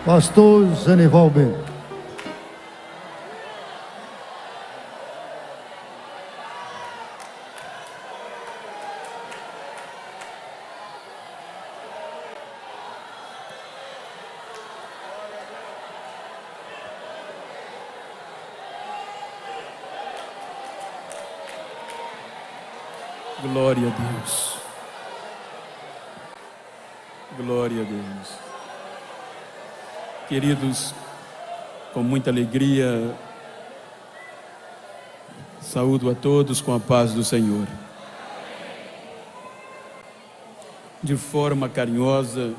Pastor Zenival Bento. Glória a Deus. Glória a Deus. Queridos, com muita alegria, saúdo a todos com a paz do Senhor. De forma carinhosa,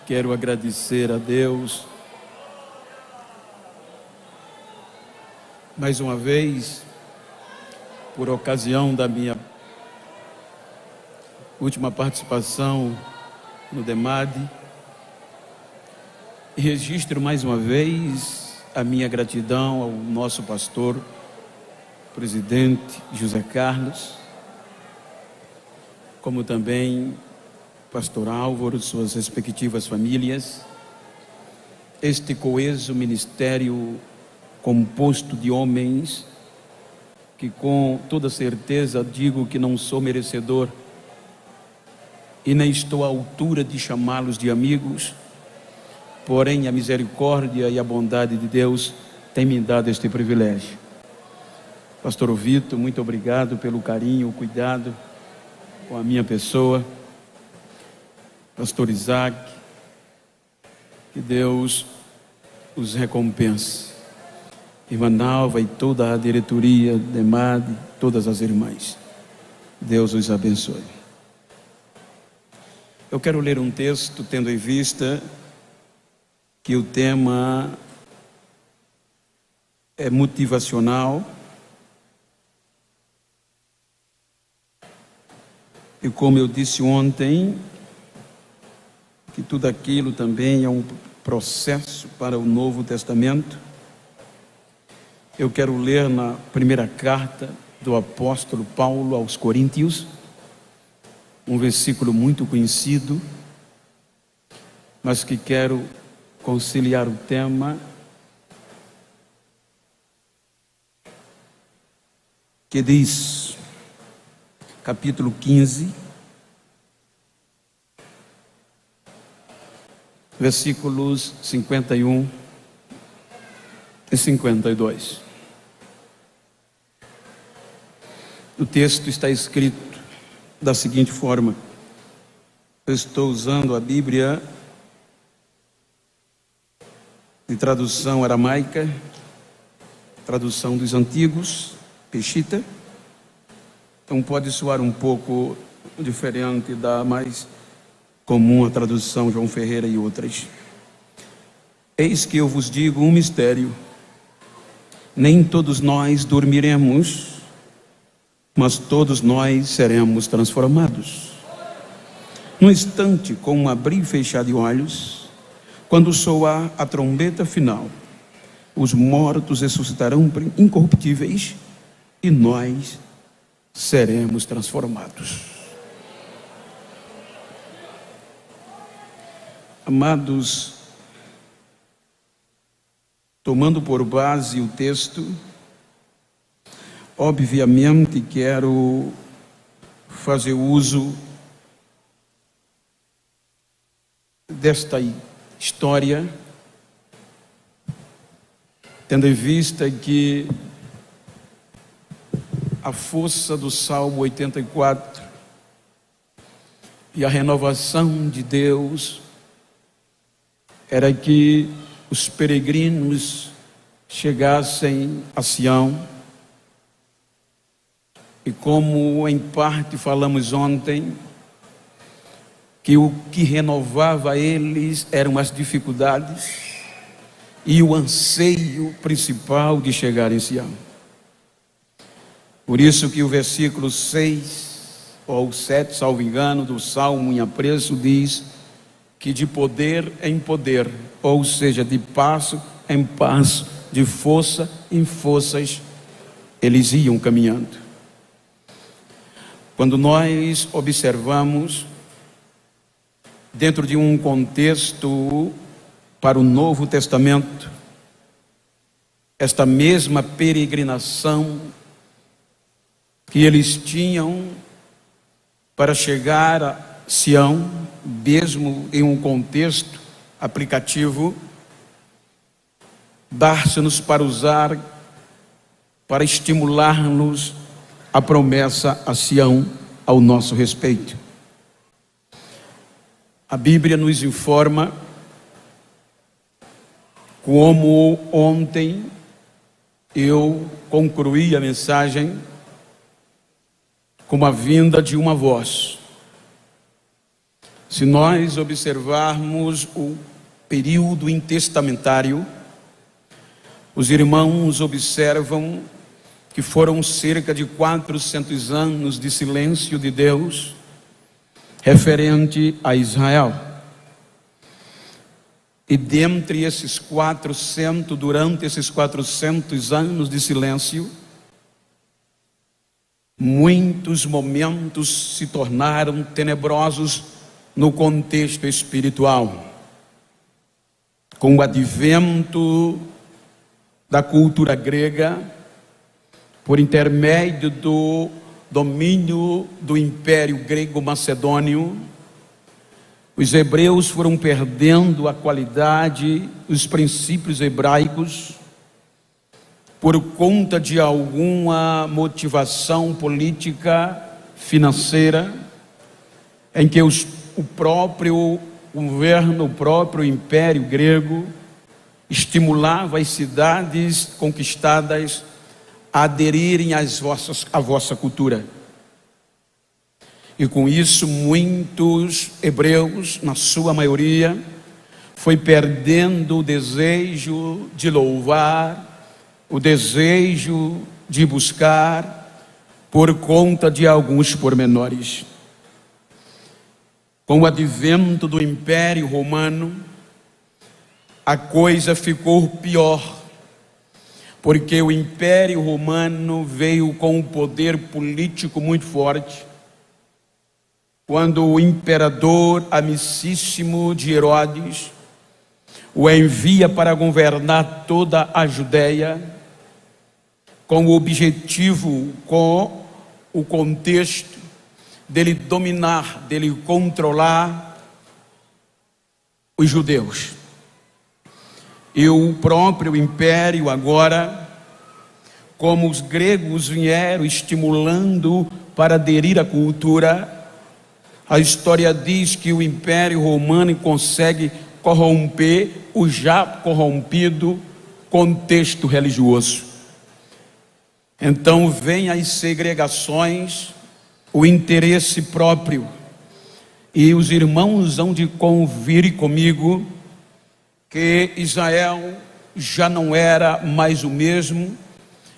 quero agradecer a Deus mais uma vez por ocasião da minha última participação no DEMAD. Registro mais uma vez a minha gratidão ao nosso pastor, presidente José Carlos, como também pastor Álvaro, suas respectivas famílias, este coeso ministério composto de homens que com toda certeza digo que não sou merecedor e nem estou à altura de chamá-los de amigos, porém a misericórdia e a bondade de Deus têm me dado este privilégio. Pastor Vitor, muito obrigado pelo carinho, o cuidado com a minha pessoa. Pastor Isaac, que Deus os recompense. Irmã Nalva e toda a diretoria, DEMAD, todas as irmãs. Deus os abençoe. Eu quero ler um texto, tendo em vista que o tema é motivacional e, como eu disse ontem, que tudo aquilo também é um processo para o Novo Testamento. Eu quero ler na primeira carta do apóstolo Paulo aos Coríntios, um versículo muito conhecido, mas que quero conciliar o tema, que diz, capítulo 15, versículos 51 e 52. O texto está escrito da seguinte forma. Eu estou usando a Bíblia de tradução aramaica, tradução dos antigos, Peshitta. Então pode soar um pouco diferente da mais comum, a tradução João Ferreira e outras. Eis que eu vos digo um mistério. Nem todos nós dormiremos, mas todos nós seremos transformados. Num instante, com um abrir e fechar de olhos, quando soar a trombeta final, os mortos ressuscitarão incorruptíveis e nós seremos transformados. Amados, tomando por base o texto, obviamente quero fazer uso desta história, tendo em vista que a força do Salmo 84 e a renovação de Deus era que os peregrinos chegassem a Sião. E como em parte falamos ontem, que o que renovava eles eram as dificuldades e o anseio principal de chegar em Sião. Por isso que o versículo 6 ou 7, salvo engano, do Salmo em apreço diz que de poder em poder, ou seja, de passo em passo, de força em forças, eles iam caminhando. Quando nós observamos dentro de um contexto para o Novo Testamento, esta mesma peregrinação que eles tinham para chegar a Sião, mesmo em um contexto aplicativo, dar-se-nos para usar, para estimular-nos a promessa a Sião ao nosso respeito. A Bíblia nos informa como ontem eu concluí a mensagem com a vinda de uma voz. Se nós observarmos o período intestamentário, os irmãos observam que foram cerca de 400 anos de silêncio de Deus referente a Israel. E dentre esses 400, durante esses 400 anos de silêncio, muitos momentos se tornaram tenebrosos no contexto espiritual. Com o advento da cultura grega, por intermédio do domínio do Império Grego-Macedônio, os hebreus foram perdendo a qualidade, os princípios hebraicos, por conta de alguma motivação política, financeira, em que o próprio governo, o próprio Império Grego estimulava as cidades conquistadas a aderirem à vossa cultura. E com isso muitos hebreus, na sua maioria, foi perdendo o desejo de louvar, o desejo de buscar, por conta de alguns pormenores. Com o advento do Império Romano, a coisa ficou pior, porque o Império Romano veio com um poder político muito forte, quando o imperador amicíssimo de Herodes o envia para governar toda a Judéia, com o objetivo, com o contexto dele dominar, dele controlar os judeus. E o próprio império agora, como os gregos vieram estimulando para aderir à cultura, a história diz que o Império Romano consegue corromper o já corrompido contexto religioso. Então vem as segregações, o interesse próprio, e os irmãos hão de convir comigo que Israel já não era mais o mesmo,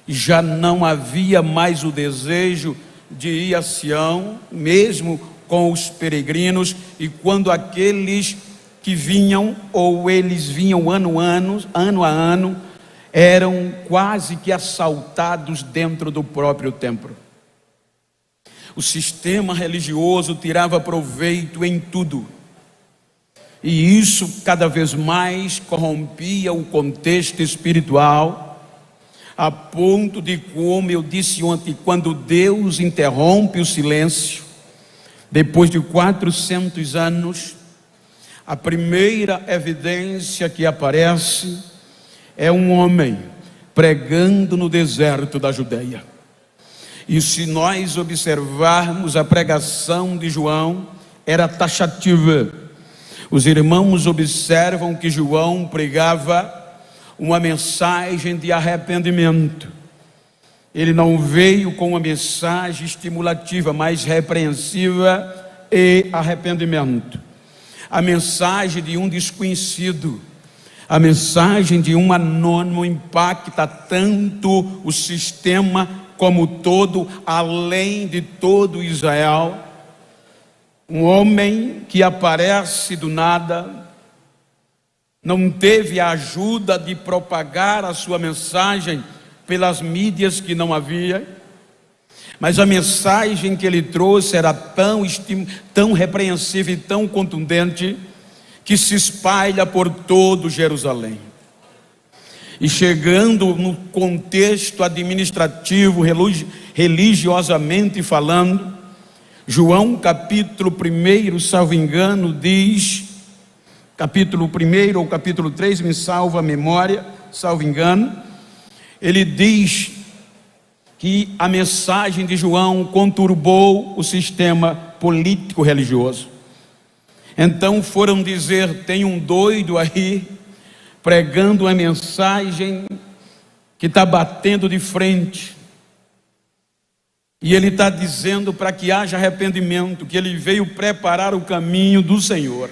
já não havia mais o desejo de ir a Sião, mesmo com os peregrinos, e quando aqueles que vinham, ou eles vinham ano a ano, eram quase que assaltados dentro do próprio templo. O sistema religioso tirava proveito em tudo, e isso cada vez mais corrompia o contexto espiritual, a ponto de, como eu disse ontem, quando Deus interrompe o silêncio, depois de 400 anos, a primeira evidência que aparece é um homem pregando no deserto da Judeia. E se nós observarmos a pregação de João, era taxativa. Os irmãos observam que João pregava uma mensagem de arrependimento. Ele não veio com uma mensagem estimulativa, mas repreensiva e arrependimento. A mensagem de um desconhecido, a mensagem de um anônimo impacta tanto o sistema como todo, além de todo Israel. Um homem que aparece do nada, não teve a ajuda de propagar a sua mensagem pelas mídias que não havia, Mas a mensagem que ele trouxe era tão repreensível e tão contundente, que se espalha por todo Jerusalém. E chegando no contexto administrativo, religiosamente falando, João capítulo 1, salvo engano, diz, capítulo 1 ou capítulo 3, me salva a memória, salvo engano, ele diz que a mensagem de João conturbou o sistema político religioso. Então foram dizer: tem um doido aí pregando uma mensagem que está batendo de frente, e ele está dizendo para que haja arrependimento, que ele veio preparar o caminho do Senhor.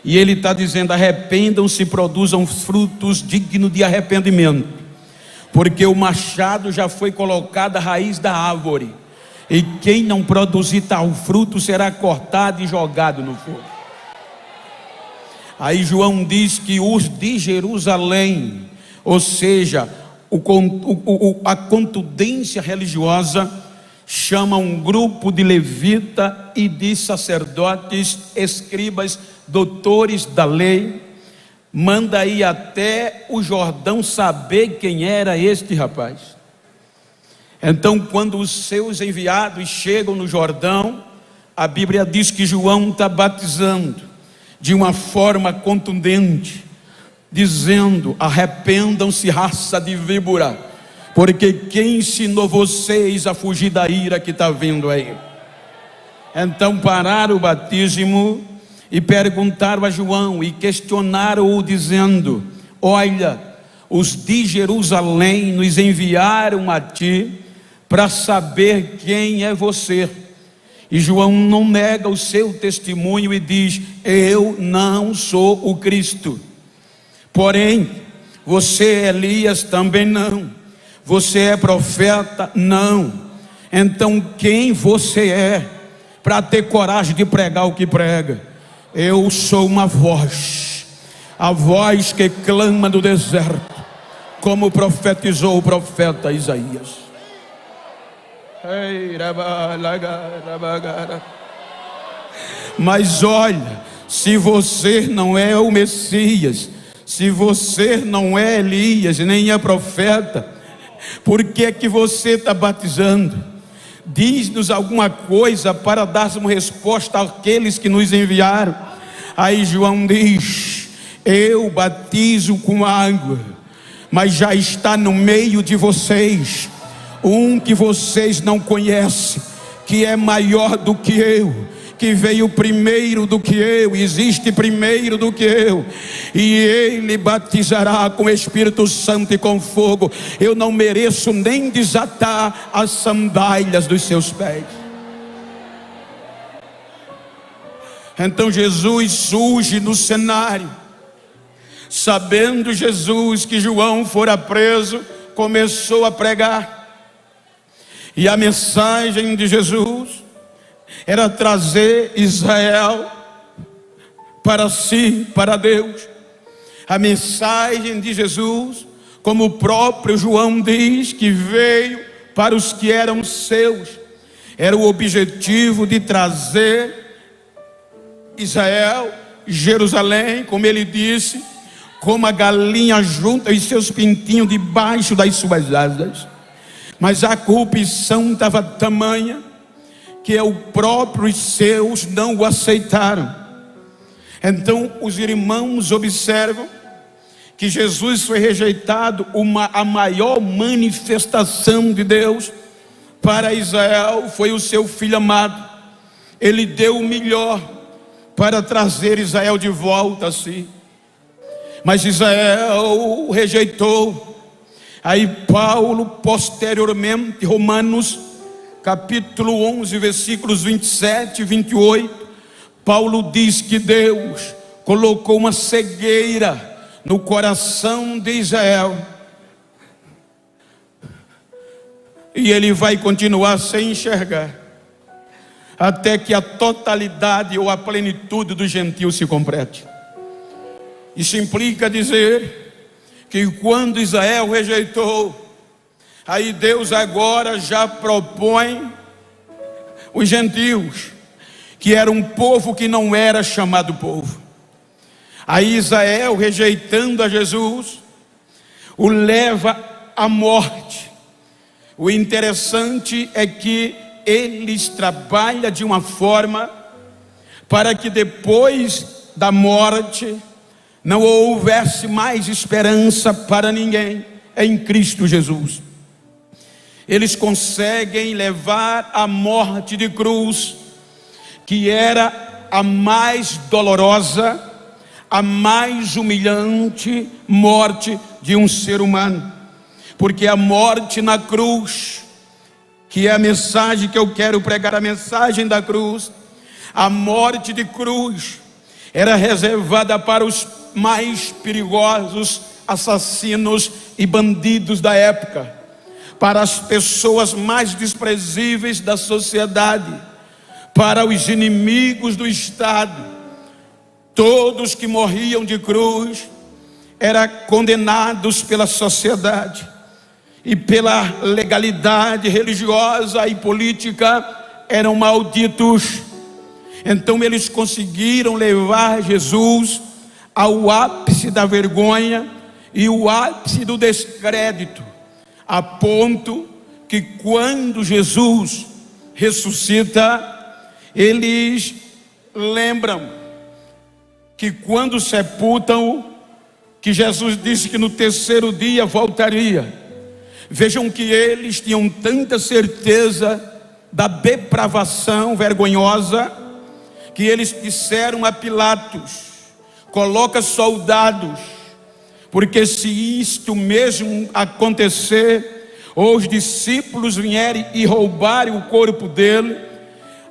E ele está dizendo: arrependam-se, produzam frutos dignos de arrependimento, porque o machado já foi colocado à raiz da árvore, e quem não produzir tal fruto será cortado e jogado no fogo. Aí João diz que os de Jerusalém, ou seja, a contundência religiosa, chama um grupo de levita e de sacerdotes, escribas, doutores da lei, manda ir até o Jordão saber quem era este rapaz. Então, quando os seus enviados chegam no Jordão, a Bíblia diz que João está batizando de uma forma contundente, dizendo: arrependam-se, raça de víbora, porque quem ensinou vocês a fugir da ira que está vindo aí? Então pararam o batismo e perguntaram a João e questionaram-o, dizendo: olha, os de Jerusalém nos enviaram a ti para saber quem é você. E João não nega o seu testemunho e diz: eu não sou o Cristo. Porém, você é Elias? Também não. Você é profeta? Não. Então quem você é para ter coragem de pregar o que prega? Eu sou uma voz, a voz que clama do deserto, como profetizou o profeta Isaías. Mas olha, se você não é o Messias, se você não é Elias, nem é profeta, por que é que você está batizando? Diz-nos alguma coisa para darmos resposta àqueles que nos enviaram. Aí João diz: eu batizo com água, mas já está no meio de vocês um que vocês não conhecem, que é maior do que eu, que veio primeiro do que eu, existe primeiro do que eu, e ele batizará com o Espírito Santo e com fogo. Eu não mereço nem desatar as sandálias dos seus pés. Então Jesus surge no cenário. Sabendo Jesus que João fora preso, começou a pregar. E a mensagem de Jesus era trazer Israel para si, para Deus. A mensagem de Jesus, como o próprio João diz, que veio para os que eram seus, era o objetivo de trazer Israel, Jerusalém, como ele disse, como a galinha junta os seus pintinhos debaixo das suas asas. Mas a corrupção estava tamanha que os próprios seus não o aceitaram. Então os irmãos observam que Jesus foi rejeitado. A maior manifestação de Deus para Israel foi o seu filho amado. Ele deu o melhor para trazer Israel de volta a si, mas Israel o rejeitou. Aí Paulo, posteriormente, Romanos capítulo 11, versículos 27 e 28, Paulo diz que Deus colocou uma cegueira no coração de Israel, e ele vai continuar sem enxergar, até que a totalidade ou a plenitude do gentio se complete. Isso implica dizer que quando Israel rejeitou, Aí Deus agora já propõe os gentios, que era um povo que não era chamado povo. Aí Israel, rejeitando a Jesus, o leva à morte. O interessante é que eles trabalham de uma forma para que depois da morte não houvesse mais esperança para ninguém em Cristo Jesus. Eles conseguem levar a morte de cruz, que era a mais dolorosa, a mais humilhante morte de um ser humano. Porque a morte na cruz, que é a mensagem que eu quero pregar, a mensagem da cruz, a morte de cruz era reservada para os mais perigosos assassinos e bandidos da época, para as pessoas mais desprezíveis da sociedade, para os inimigos do Estado. Todos que morriam de cruz eram condenados pela sociedade e pela legalidade religiosa e política, eram malditos. Então eles conseguiram levar Jesus ao ápice da vergonha e o ápice do descrédito, a ponto que quando Jesus ressuscita, eles lembram que quando sepultam, que Jesus disse que no terceiro dia voltaria. Vejam que eles tinham tanta certeza da depravação vergonhosa, que eles disseram a Pilatos: coloca soldados, porque se isto mesmo acontecer, ou os discípulos vierem e roubarem o corpo dele,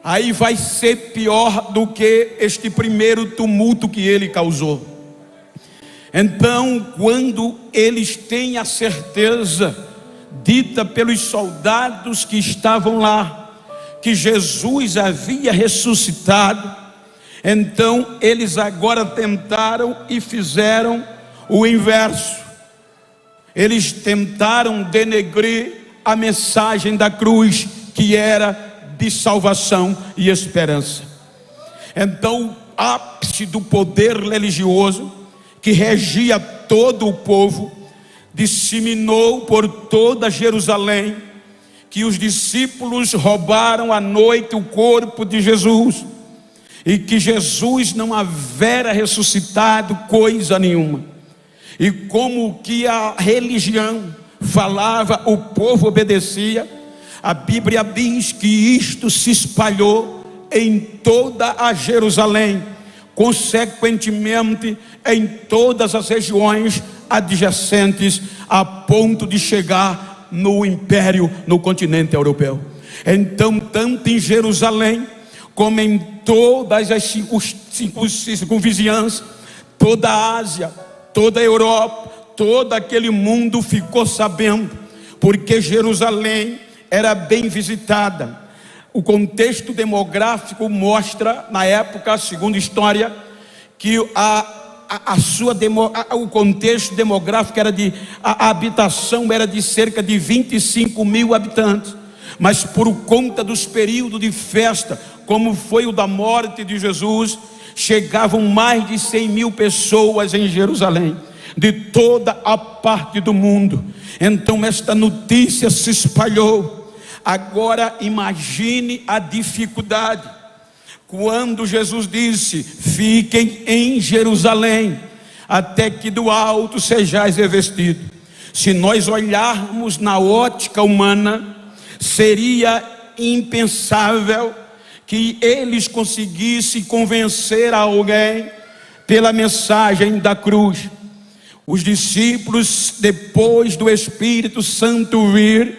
aí vai ser pior do que este primeiro tumulto que ele causou. Então, quando eles têm a certeza dita pelos soldados que estavam lá, que Jesus havia ressuscitado, então eles agora tentaram e fizeram o inverso. Eles tentaram denegrir a mensagem da cruz, que era de salvação e esperança. Então o ápice do poder religioso que regia todo o povo disseminou por toda Jerusalém que os discípulos roubaram à noite o corpo de Jesus, e que Jesus não havera ressuscitado coisa nenhuma. E como que a religião falava, o povo obedecia. A Bíblia diz que isto se espalhou em toda a Jerusalém, consequentemente em todas as regiões adjacentes, a ponto de chegar no império, no continente europeu. Então, tanto em Jerusalém como em todas as circunvizinhanças, toda a Ásia, toda a Europa, todo aquele mundo ficou sabendo, porque Jerusalém era bem visitada. O contexto demográfico mostra, na época, segundo a história, que o contexto demográfico era a habitação era de cerca de 25 mil habitantes, mas por conta dos períodos de festa, como foi o da morte de Jesus, chegavam mais de 100 mil pessoas em Jerusalém, de toda a parte do mundo. Então esta notícia se espalhou. Agora imagine a dificuldade, quando Jesus disse: fiquem em Jerusalém, até que do alto sejais revestidos. Se nós olharmos na ótica humana, seria impensável que eles conseguissem convencer alguém pela mensagem da cruz. Os discípulos, depois do Espírito Santo vir,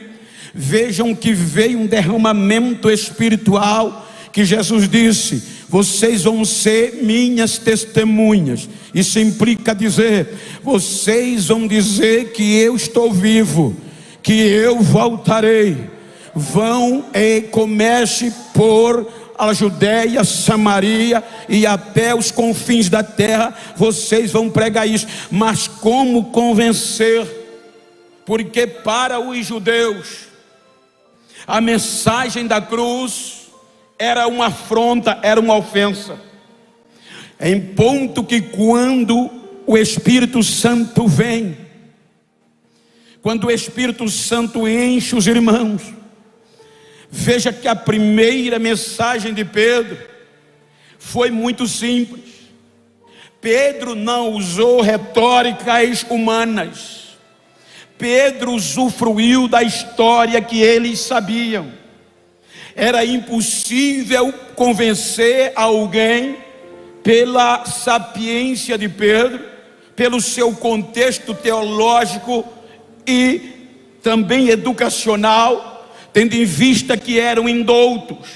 vejam que veio um derramamento espiritual, que Jesus disse: vocês vão ser minhas testemunhas. Isso implica dizer, vocês vão dizer que eu estou vivo, que eu voltarei. Vão e comece por a Judéia, Samaria e até os confins da terra, vocês vão pregar isso. Mas como convencer Porque para os judeus, a mensagem da cruz era uma afronta, era uma ofensa. Em ponto que quando o Espírito Santo vem, quando o Espírito Santo enche os irmãos, veja que a primeira mensagem de Pedro foi muito simples. Pedro não usou retóricas humanas. Pedro usufruiu da história que eles sabiam. Era impossível convencer alguém pela sapiência de Pedro, pelo seu contexto teológico e também educacional, tendo em vista que eram indoutos.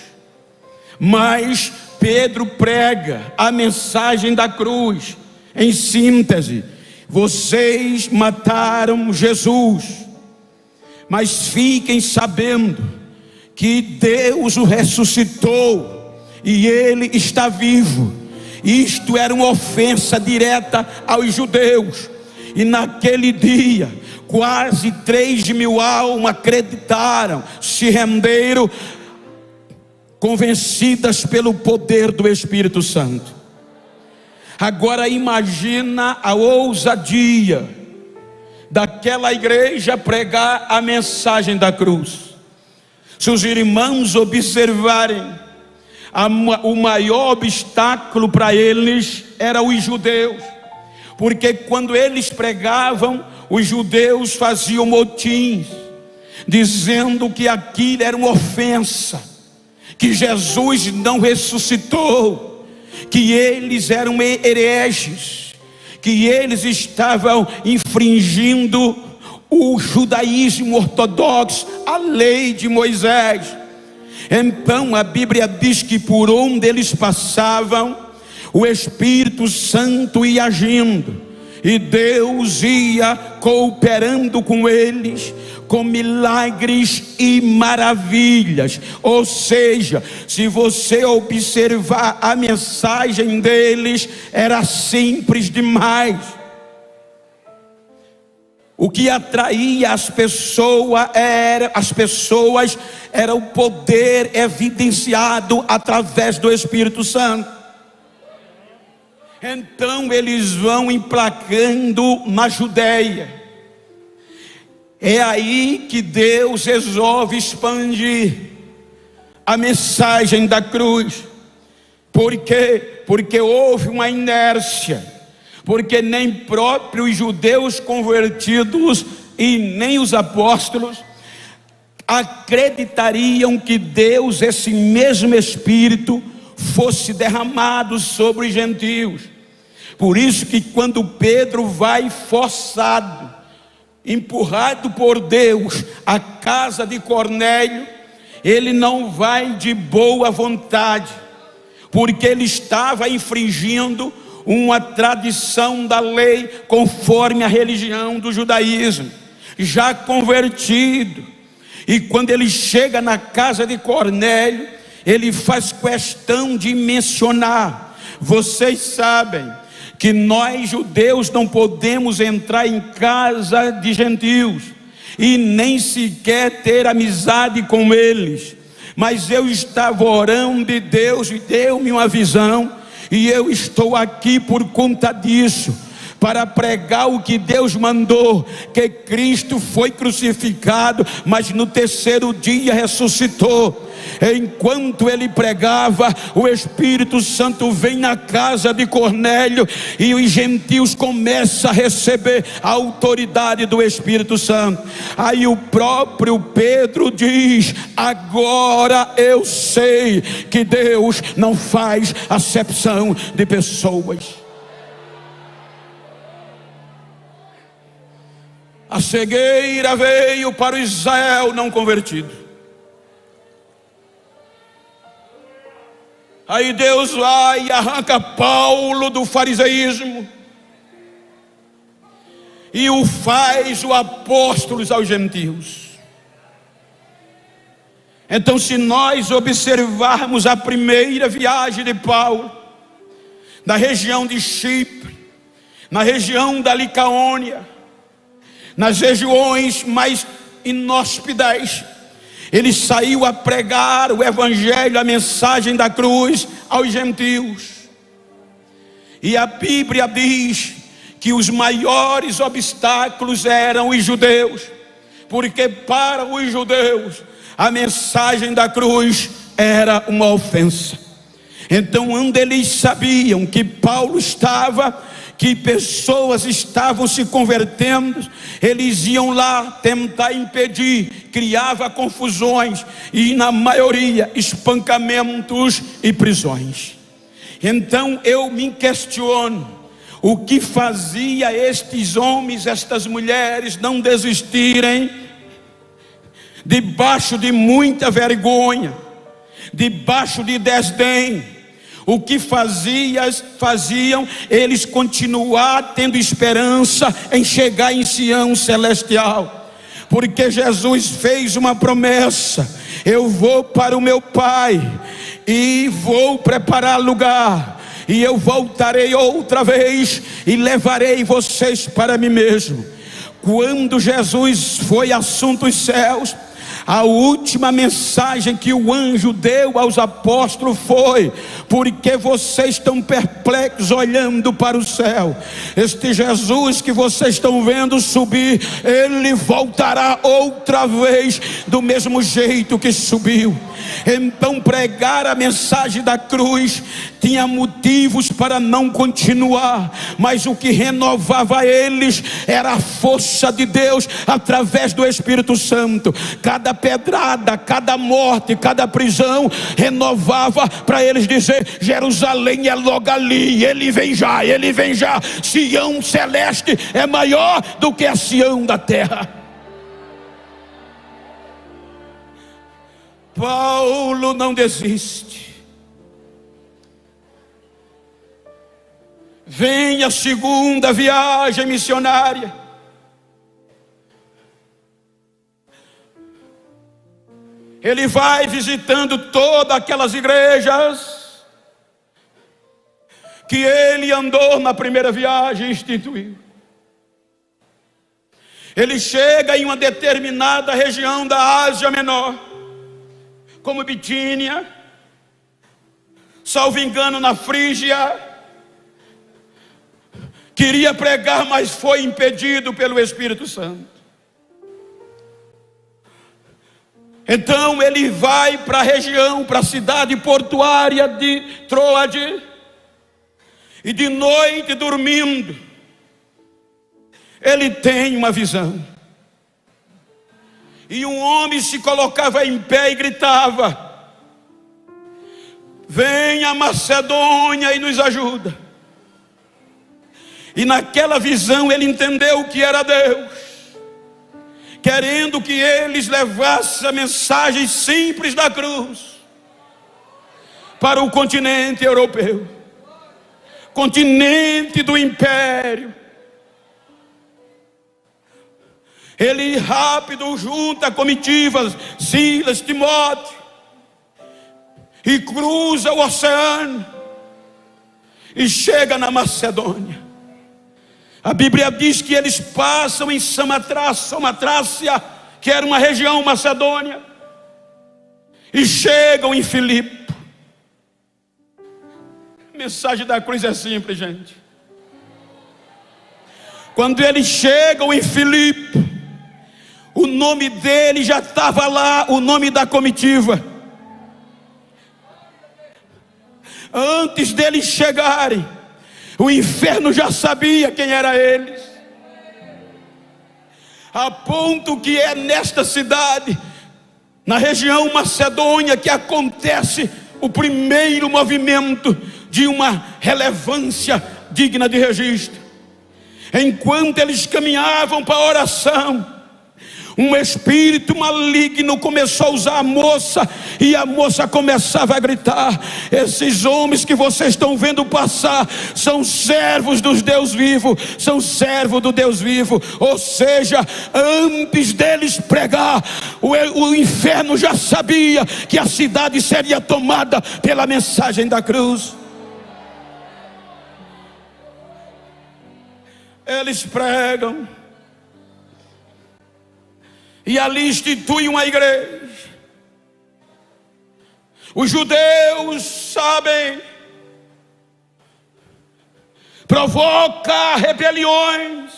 Mas Pedro prega a mensagem da cruz. Em síntese: vocês mataram Jesus, mas fiquem sabendo que Deus o ressuscitou e ele está vivo. Isto era uma ofensa direta aos judeus. E naquele dia, quase 3.000 almas acreditaram, se renderam, convencidas pelo poder do Espírito Santo. Agora imagina a ousadia daquela igreja pregar a mensagem da cruz. Se os irmãos observarem, o maior obstáculo para eles era os judeus, porque quando eles pregavam, os judeus faziam motins, dizendo que aquilo era uma ofensa, que Jesus não ressuscitou, que eles eram hereges, que eles estavam infringindo o judaísmo ortodoxo, a lei de Moisés. Então a Bíblia diz que por onde eles passavam, o Espírito Santo ia agindo, e Deus ia cooperando com eles, com milagres e maravilhas. Ou seja, se você observar a mensagem deles, era simples demais. O que atraía as pessoas era o poder evidenciado através do Espírito Santo. Então eles vão emplacando na Judéia. É aí que Deus resolve expandir a mensagem da cruz. Por quê? Porque houve uma inércia. Porque nem próprios judeus convertidos e nem os apóstolos acreditariam que Deus, esse mesmo Espírito, fosse derramado sobre os gentios. Por isso que quando Pedro vai forçado, empurrado por Deus à casa de Cornélio, ele não vai de boa vontade, porque ele estava infringindo uma tradição da lei conforme a religião do judaísmo, já convertido. E quando ele chega na casa de Cornélio, ele faz questão de mencionar: vocês sabem que nós judeus não podemos entrar em casa de gentios e nem sequer ter amizade com eles, mas eu estava orando e Deus deu-me uma visão, e eu estou aqui por conta disso, para pregar o que Deus mandou, que Cristo foi crucificado, mas no terceiro dia ressuscitou. Enquanto ele pregava, o Espírito Santo vem na casa de Cornélio, e os gentios começam a receber a autoridade do Espírito Santo. Aí o próprio Pedro diz: agora eu sei que Deus não faz acepção de pessoas. A cegueira veio para o Israel não convertido. Aí Deus vai e arranca Paulo do fariseísmo e o faz o apóstolo aos gentios. Então, se nós observarmos a primeira viagem de Paulo, na região de Chipre, na região da Licaônia, nas regiões mais inóspitas. Ele saiu a pregar o evangelho, a mensagem da cruz aos gentios. E a Bíblia diz que os maiores obstáculos eram os judeus, porque para os judeus a mensagem da cruz era uma ofensa. Então, onde eles sabiam que Paulo estava, que pessoas estavam se convertendo, eles iam lá tentar impedir, criava confusões e na maioria espancamentos e prisões. Então eu me questiono, o que fazia estes homens, estas mulheres não desistirem, debaixo de muita vergonha, debaixo de desdém? O que faziam eles continuar tendo esperança em chegar em Sião celestial? Porque Jesus fez uma promessa: eu vou para o meu Pai e vou preparar lugar, e eu voltarei outra vez e levarei vocês para mim mesmo. Quando Jesus foi assunto aos céus, a última mensagem que o anjo deu aos apóstolos foi: porque vocês estão perplexos olhando para o céu, este Jesus que vocês estão vendo subir, ele voltará outra vez do mesmo jeito que subiu. Então pregar a mensagem da cruz tinha motivos para não continuar, mas o que renovava eles era a força de Deus através do Espírito Santo. Cada pedrada, cada morte, cada prisão renovava para eles dizer: Jerusalém é logo ali, ele vem já, ele vem já. Sião celeste é maior do que a Sião da terra. Paulo não desiste. Vem a segunda viagem missionária. Ele vai visitando todas aquelas igrejas que ele andou na primeira viagem e instituiu. Ele chega em uma determinada região da Ásia Menor, como Bitínia, salvo engano na Frígia. Queria pregar, mas foi impedido pelo Espírito Santo. Então ele vai para a região, para a cidade portuária de Troade, e de noite, dormindo, ele tem uma visão. E um homem se colocava em pé e gritava: venha Macedônia e nos ajuda. E naquela visão ele entendeu que era Deus, querendo que eles levassem a mensagem simples da cruz para o continente europeu, continente do império. Ele rápido junta comitivas, Silas, Timóteo, e cruza o oceano e chega na Macedônia. A Bíblia diz que eles passam em Samatrácia, que era uma região macedônia, e chegam em Filipe. A mensagem da cruz é simples, gente. Quando eles chegam em Filipe, o nome dele já estava lá, o nome da comitiva. Antes deles chegarem, o inferno já sabia quem era eles. A ponto que é nesta cidade, na região macedônia, que acontece o primeiro movimento de uma relevância digna de registro. Enquanto eles caminhavam para a oração, um espírito maligno começou a usar a moça, e a moça começava a gritar: esses homens que vocês estão vendo passar são servos dos Deus vivo, são servos do Deus vivo. Ou seja, antes deles pregar, o inferno já sabia que a cidade seria tomada pela mensagem da cruz. Eles pregam, e ali institui uma igreja. Os judeus sabem, provoca rebeliões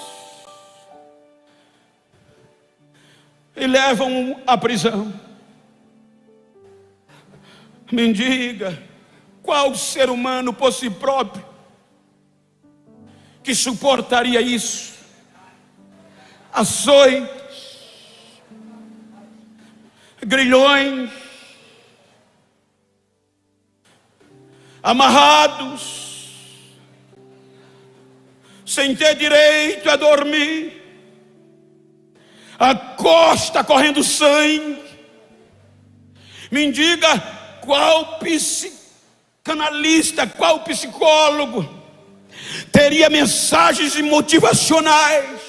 e levam à prisão. Me diga, qual ser humano por si próprio que suportaria isso? Açoites, grilhões, amarrados, sem ter direito a dormir, a costa correndo sangue. Me diga, qual psicanalista, qual psicólogo teria mensagens motivacionais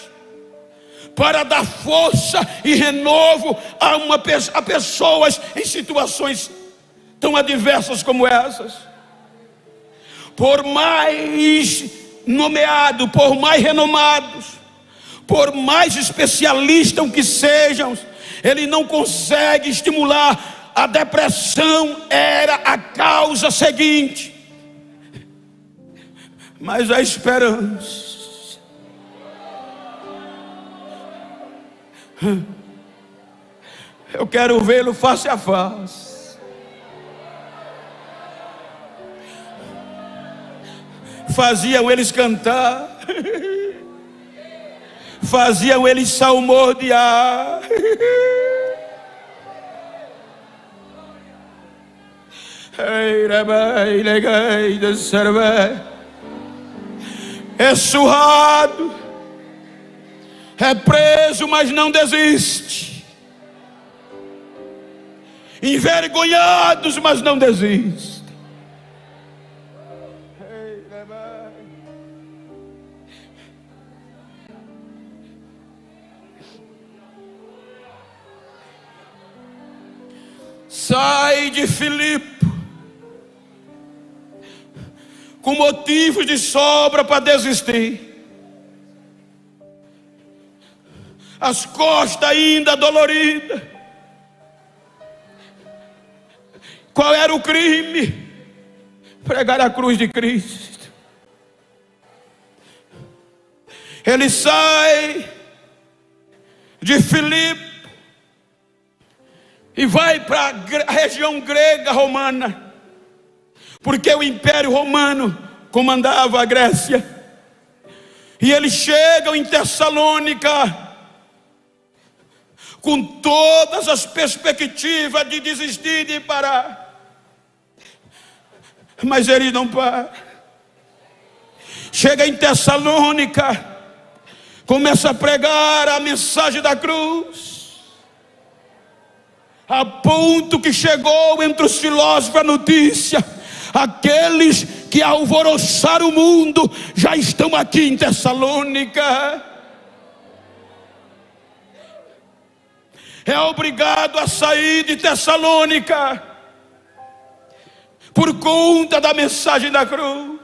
para dar força e renovo a pessoas em situações tão adversas como essas? Por mais nomeado, por mais renomados, por mais especialistas que sejam, ele não consegue estimular. A depressão era a causa seguinte, mas a esperança. Eu quero vê-lo face a face. Faziam eles cantar, faziam eles salmodiar. É surrado, é preso, mas não desiste. Envergonhados, mas não desiste. Sai de Filipe com motivos de sobra para desistir, as costas ainda doloridas. Qual era o crime? Pregar a cruz de Cristo. Ele sai de Filipe e vai para a região grega romana, porque o Império Romano comandava a Grécia. E eles chegam em Tessalônica com todas as perspectivas de desistir, de parar, mas eles não param. Chega em Tessalônica, começa a pregar a mensagem da cruz, a ponto que chegou entre os filósofos a notícia: aqueles que alvoroçaram o mundo já estão aqui em Tessalônica. É obrigado a sair de Tessalônica por conta da mensagem da cruz.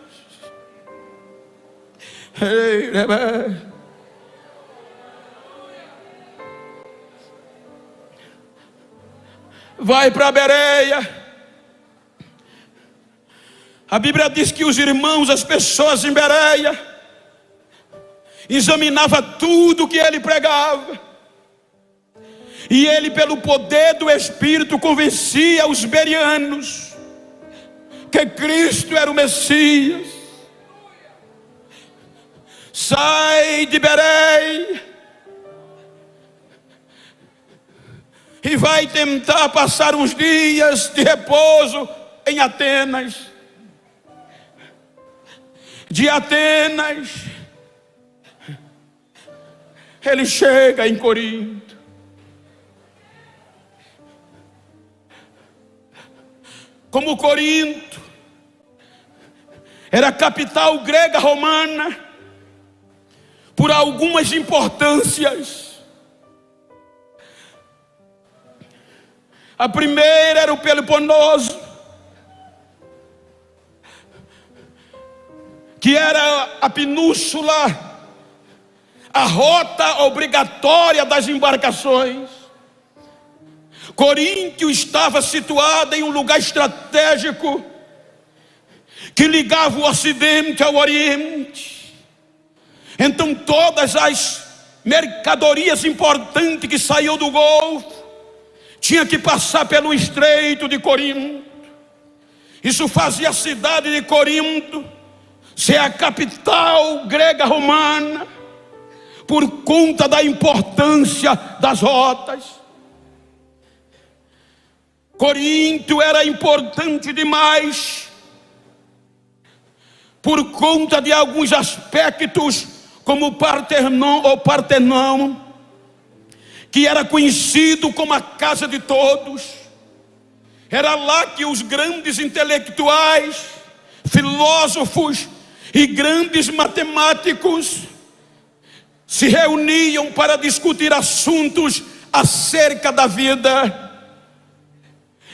Vai para Bereia. A Bíblia diz que os irmãos, as pessoas em Bereia, examinava tudo que ele pregava, e ele, pelo poder do Espírito, convencia os bereanos que Cristo era o Messias. Sai de Bereia e vai tentar passar uns dias de repouso em Atenas. De Atenas, ele chega em Corinto. Como Corinto era a capital grega romana, por algumas importâncias. A primeira era o Peloponeso, que era a península, a rota obrigatória das embarcações. Coríntio estava situada em um lugar estratégico que ligava o Ocidente ao Oriente. Então todas as mercadorias importantes que saíam do Golfo tinham que passar pelo Estreito de Corinto. Isso fazia a cidade de Corinto ser a capital grega romana, por conta da importância das rotas. Corinto era importante demais por conta de alguns aspectos, como o Partenão, que era conhecido como a casa de todos. Era lá que os grandes intelectuais, filósofos e grandes matemáticos se reuniam para discutir assuntos acerca da vida.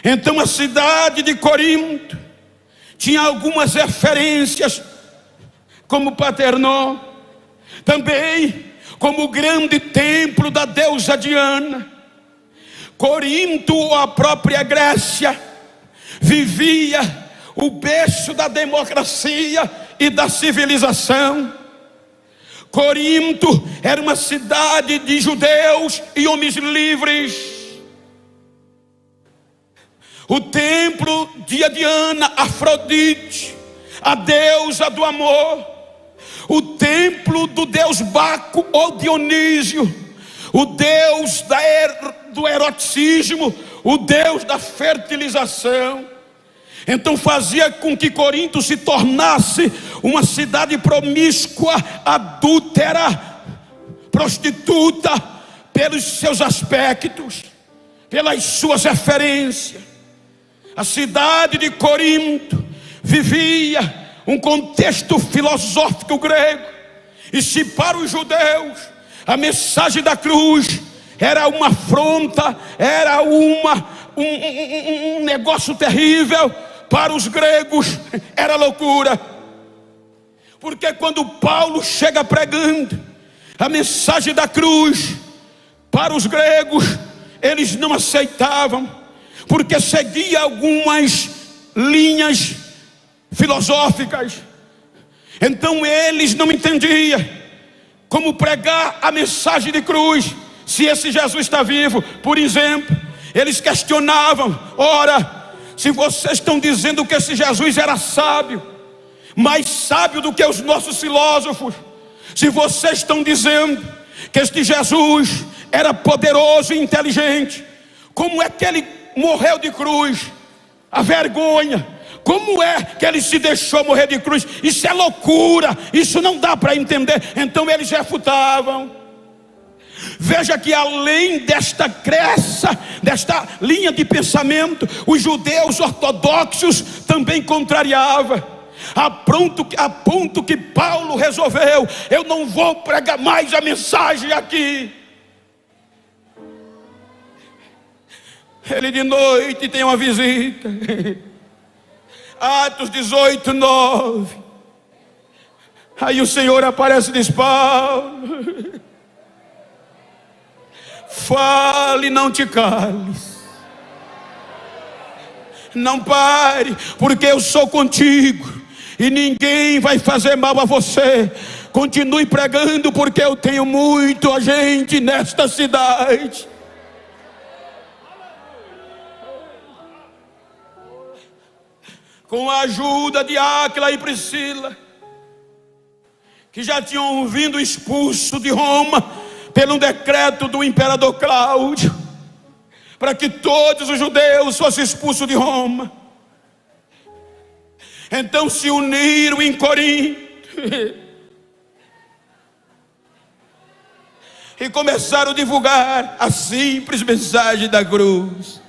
Então a cidade de Corinto tinha algumas referências, como Paternó, também como o grande templo da deusa Diana. Corinto, a própria Grécia, vivia o berço da democracia e da civilização. Corinto era uma cidade de judeus e homens livres. O templo de Diana, Afrodite, a deusa do amor. O templo do deus Baco ou Dionísio, o deus do eroticismo, o deus da fertilização. Então fazia com que Corinto se tornasse uma cidade promíscua, adúltera, prostituta, pelos seus aspectos, pelas suas referências. A cidade de Corinto vivia um contexto filosófico grego. E se para os judeus a mensagem da cruz era uma afronta, era um negócio terrível, para os gregos era loucura. Porque quando Paulo chega pregando a mensagem da cruz, para os gregos eles não aceitavam, porque seguia algumas linhas filosóficas. Então eles não entendiam como pregar a mensagem de cruz, se esse Jesus está vivo. Por exemplo, eles questionavam: ora, se vocês estão dizendo que esse Jesus era sábio, mais sábio do que os nossos filósofos, se vocês estão dizendo que este Jesus era poderoso e inteligente, como é que ele morreu de cruz? A vergonha! Como é que ele se deixou morrer de cruz? Isso é loucura, isso não dá para entender. Então eles refutavam. Veja que além desta crença, desta linha de pensamento, os judeus ortodoxos também contrariavam, a ponto que Paulo resolveu: eu não vou pregar mais a mensagem aqui. Ele de noite tem uma visita. Atos 18, 9. Aí o Senhor aparece e diz: Paulo, fale, não te cales, não pare, porque eu sou contigo e ninguém vai fazer mal a você. Continue pregando, porque eu tenho muita gente nesta cidade. Com a ajuda de Áquila e Priscila, que já tinham vindo expulso de Roma pelo decreto do imperador Cláudio, para que todos os judeus fossem expulsos de Roma. Então se uniram em Corinto e começaram a divulgar a simples mensagem da cruz.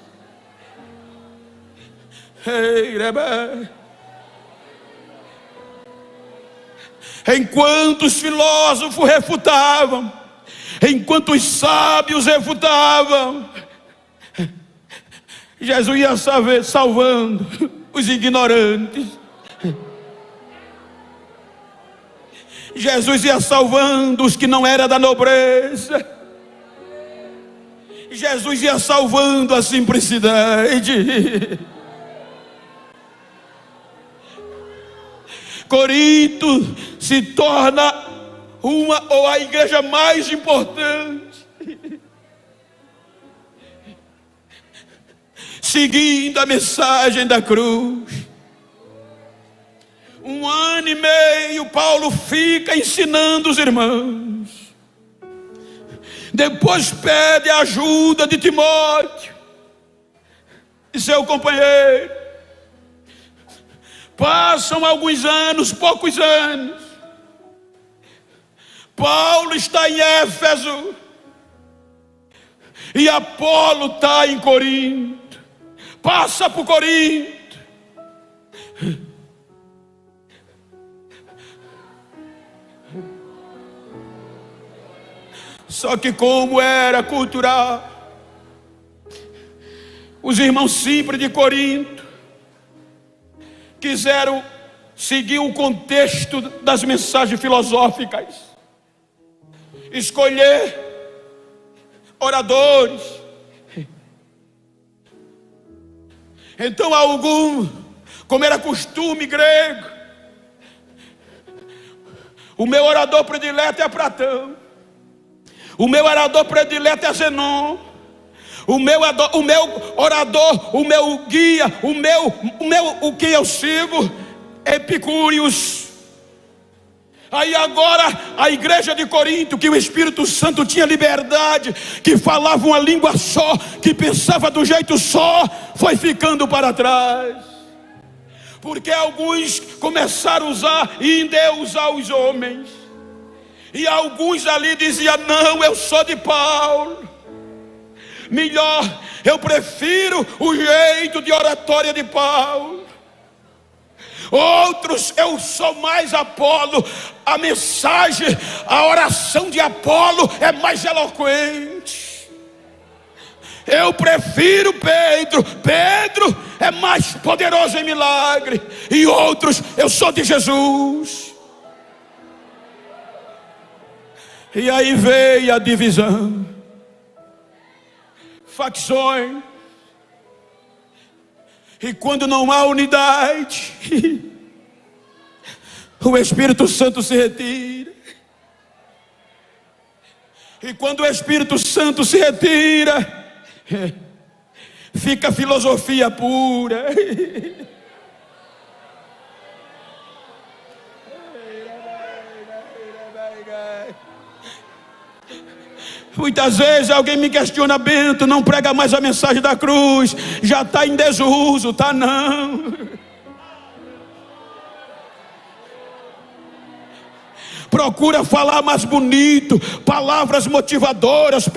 Enquanto os filósofos refutavam, enquanto os sábios refutavam, Jesus ia salvando os ignorantes. Jesus ia salvando os que não eram da nobreza. Jesus ia salvando a simplicidade. Corinto se torna a igreja mais importante, seguindo a mensagem da cruz. 1 ano e meio Paulo fica ensinando os irmãos. Depois pede a ajuda de Timóteo e seu companheiro. Passam alguns anos, poucos anos. Paulo está em Éfeso e Apolo está em Corinto. Passa por Corinto. Só que como era cultural, os irmãos simples de Corinto quiseram seguir o contexto das mensagens filosóficas, escolher oradores. Então como era costume grego, o meu orador predileto é Platão, o meu orador predileto é Zenon, o meu orador, o meu guia, o que eu sigo é Epicúrios. Aí agora a igreja de Corinto, que o Espírito Santo tinha liberdade, que falava uma língua só, que pensava do jeito só, foi ficando para trás. Porque alguns começaram a usar e endeusar os homens. E alguns ali diziam: não, eu sou de Paulo. Melhor, eu prefiro o jeito de oratória de Paulo. Outros, eu sou mais Apolo. A mensagem, a oração de Apolo é mais eloquente. Eu prefiro Pedro. Pedro é mais poderoso em milagre. E outros, eu sou de Jesus. E aí veio a divisão, facções. E quando não há unidade, o Espírito Santo se retira. E quando o Espírito Santo se retira, fica filosofia pura. Muitas vezes alguém me questiona: Bento, não prega mais a mensagem da cruz, já está em desuso. Está não. Procura falar mais bonito, palavras motivadoras,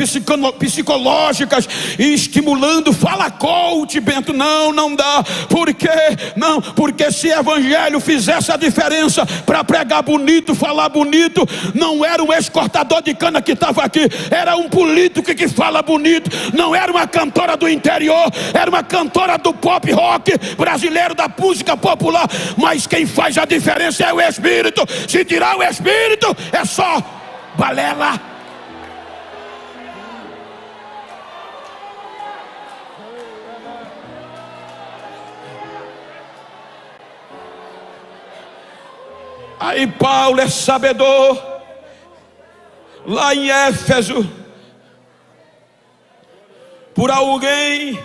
psicológicas, e estimulando. Fala coach, Bento. Não dá. Por quê? Não, porque se evangelho fizesse a diferença para pregar bonito, falar bonito, não era um ex-cortador de cana que estava aqui, era um político que fala bonito. Não era uma cantora do interior, era uma cantora do pop rock brasileiro, da música popular. Mas quem faz a diferença é o Espírito. Se tirar o Espírito, é só balela. Aí Paulo é sabedor, lá em Éfeso, por alguém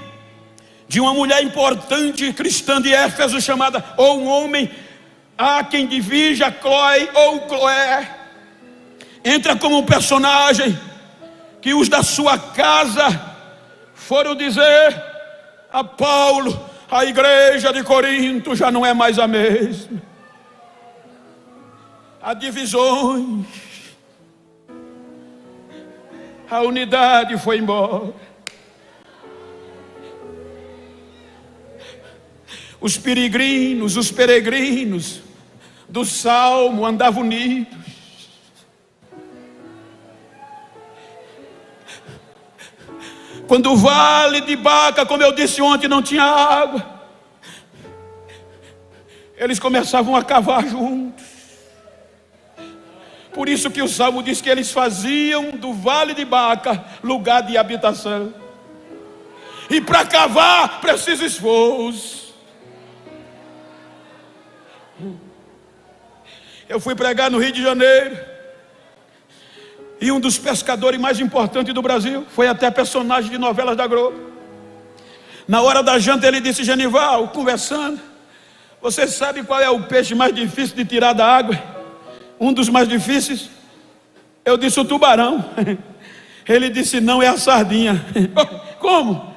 de uma mulher importante cristã de Éfeso, chamada, ou um homem, há quem divija Cloé ou Cloé, entra como um personagem que os da sua casa foram dizer a Paulo: a igreja de Corinto já não é mais a mesma. Há divisões, a unidade foi embora. Os peregrinos do Salmo andavam unidos. Quando o vale de Baca, como eu disse ontem, não tinha água, eles começavam a cavar juntos. Por isso que o Salmo diz que eles faziam do vale de Baca lugar de habitação. E para cavar precisa esforço. Eu fui pregar no Rio de Janeiro, e um dos pescadores mais importantes do Brasil foi até personagem de novelas da Globo. Na hora da janta ele disse: Genival, conversando, você sabe qual é o peixe mais difícil de tirar da água? Um dos mais difíceis? Eu disse: o tubarão. Ele disse: não, é a sardinha. Como?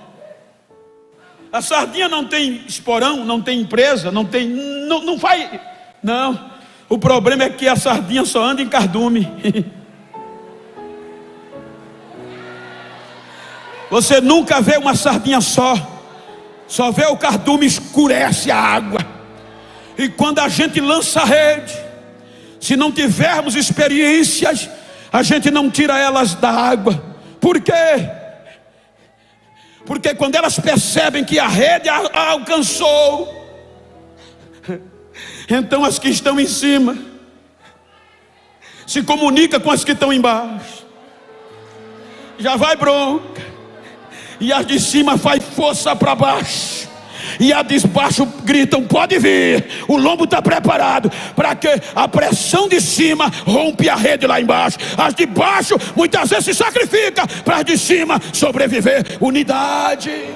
A sardinha não tem esporão, não tem empresa, não faz. Não, o problema é que a sardinha só anda em cardume. Você nunca vê uma sardinha só vê o cardume, escurece a água. E quando a gente lança a rede, se não tivermos experiências, a gente não tira elas da água. Por quê? Porque quando elas percebem que a rede a alcançou, então as que estão em cima se comunicam com as que estão embaixo. Já vai bronca, e as de cima faz força para baixo, e as de baixo gritam: pode vir, o lombo está preparado, para que a pressão de cima rompe a rede lá embaixo. As de baixo muitas vezes se sacrificam para as de cima sobreviver. Unidade.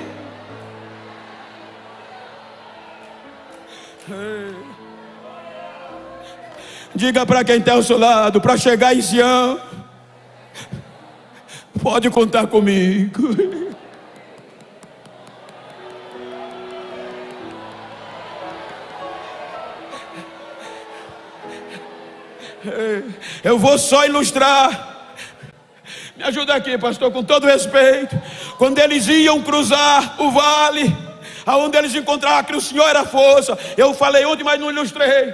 Diga para quem está ao seu lado: para chegar em Sião, pode contar comigo. Eu vou só ilustrar. Me ajuda aqui, pastor, com todo respeito. Quando eles iam cruzar o vale, aonde eles encontraram que o Senhor era força. Eu falei ontem, mas não ilustrei.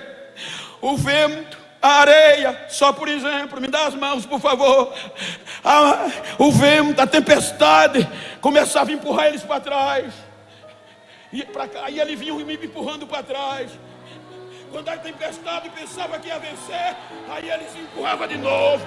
O vento, a areia, só por exemplo, me dá as mãos, por favor. O vento, a tempestade começava a empurrar eles para trás. Aí eles vinham me empurrando para trás. Quando a tempestade pensava que ia vencer, aí ele se empurrava de novo.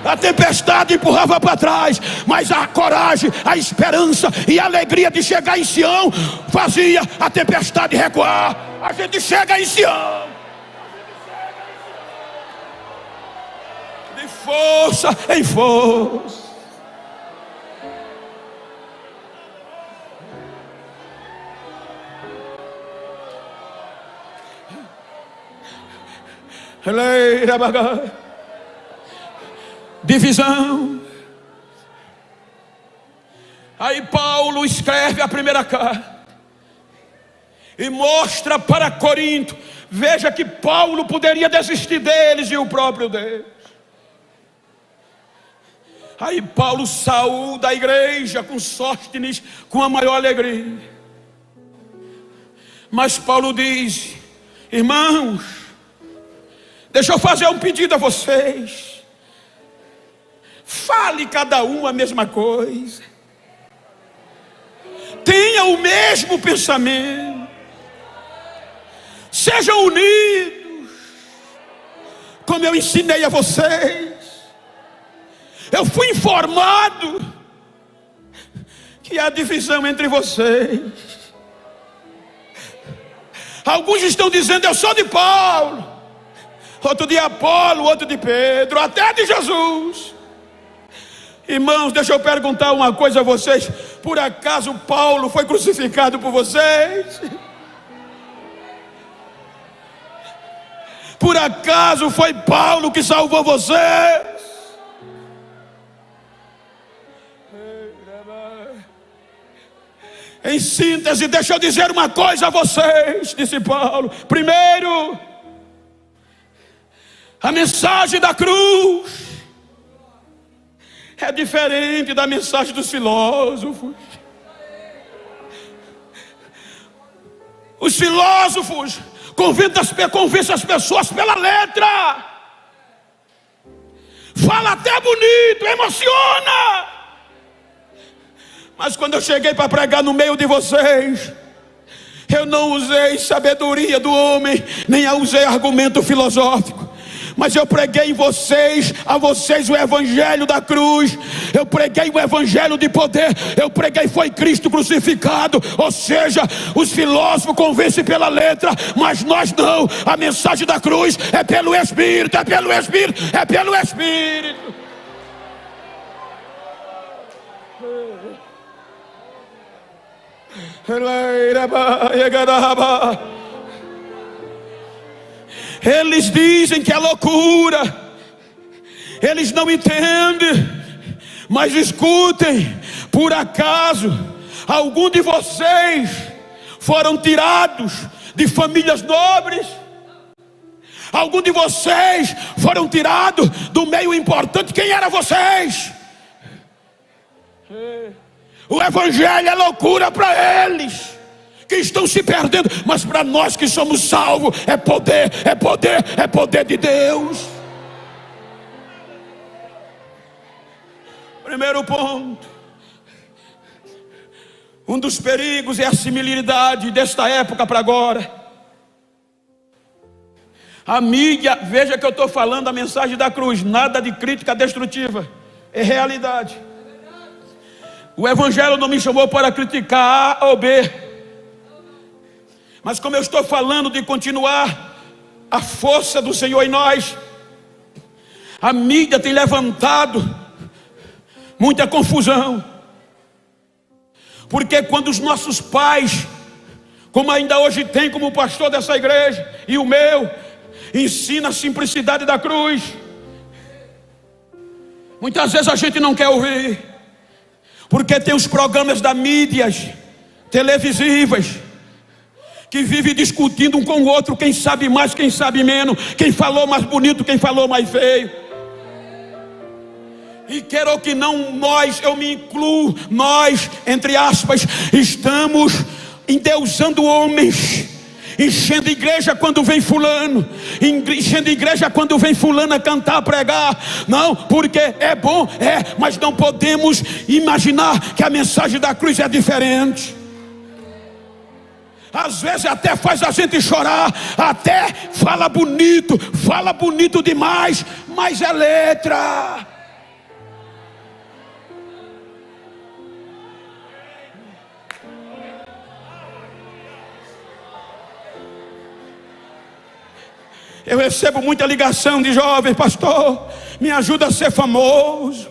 A tempestade empurrava para trás, mas a coragem, a esperança e a alegria de chegar em Sião fazia a tempestade recuar. A gente chega em Sião de força em força. Divisão. Aí Paulo escreve a primeira carta e mostra para Corinto. Veja que Paulo poderia desistir deles e o próprio Deus. Aí Paulo saúda a igreja com Sóstenes com a maior alegria. Mas Paulo diz: irmãos, deixa eu fazer um pedido a vocês. Fale cada um a mesma coisa. Tenha o mesmo pensamento. Sejam unidos, como eu ensinei a vocês. Eu fui informado que há divisão entre vocês. Alguns estão dizendo: eu sou de Paulo, outro de Apolo, outro de Pedro, até de Jesus. Irmãos, deixa eu perguntar uma coisa a vocês: por acaso Paulo foi crucificado por vocês? Por acaso foi Paulo que salvou vocês? Em síntese, deixa eu dizer uma coisa a vocês, disse Paulo. Primeiro, a mensagem da cruz é diferente da mensagem dos filósofos. Os filósofos convencem as pessoas pela letra. Fala até bonito, emociona. Mas quando eu cheguei para pregar no meio de vocês, eu não usei sabedoria do homem, nem usei argumento filosófico, Mas eu preguei a vocês o evangelho da cruz. Eu preguei o evangelho de poder. Eu preguei foi Cristo crucificado. Ou seja, os filósofos convencem pela letra, mas nós não. A mensagem da cruz é pelo Espírito, é pelo Espírito, é pelo Espírito. Eles dizem que é loucura, eles não entendem, mas escutem: por acaso algum de vocês foram tirados de famílias nobres? Algum de vocês foram tirados do meio importante? Quem eram vocês? O evangelho é loucura para eles que estão se perdendo, mas para nós que somos salvos é poder, é poder, é poder de Deus. Primeiro ponto: um dos perigos é a similaridade desta época para agora. A mídia, veja que eu estou falando a mensagem da cruz, nada de crítica destrutiva, é realidade. O evangelho não me chamou para criticar A ou B, mas como eu estou falando de continuar a força do Senhor em nós, a mídia tem levantado muita confusão. Porque quando os nossos pais, como ainda hoje tem como pastor dessa igreja, e o meu, ensina a simplicidade da cruz, muitas vezes a gente não quer ouvir. Porque tem os programas da mídias televisivas que vivem discutindo um com o outro, quem sabe mais, quem sabe menos, quem falou mais bonito, quem falou mais feio. E quer ou que não, eu me incluo, nós, entre aspas, estamos endeusando homens, enchendo igreja quando vem fulano, enchendo igreja quando vem fulano a cantar, a pregar. Não, porque é bom, mas não podemos imaginar que a mensagem da cruz é diferente. Às vezes até faz a gente chorar, até fala bonito demais, mas é letra. Eu recebo muita ligação de jovens: pastor, me ajuda a ser famoso,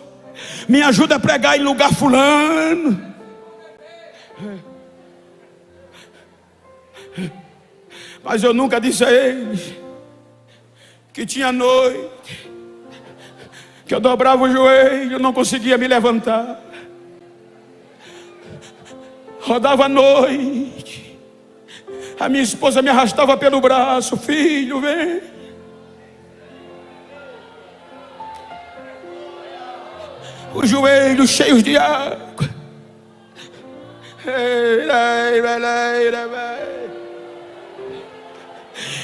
me ajuda a pregar em lugar fulano. Mas eu nunca disse a eles que tinha noite que eu dobrava o joelho, não conseguia me levantar, rodava a noite, a minha esposa me arrastava pelo braço: filho, vem. Os joelhos cheios de água.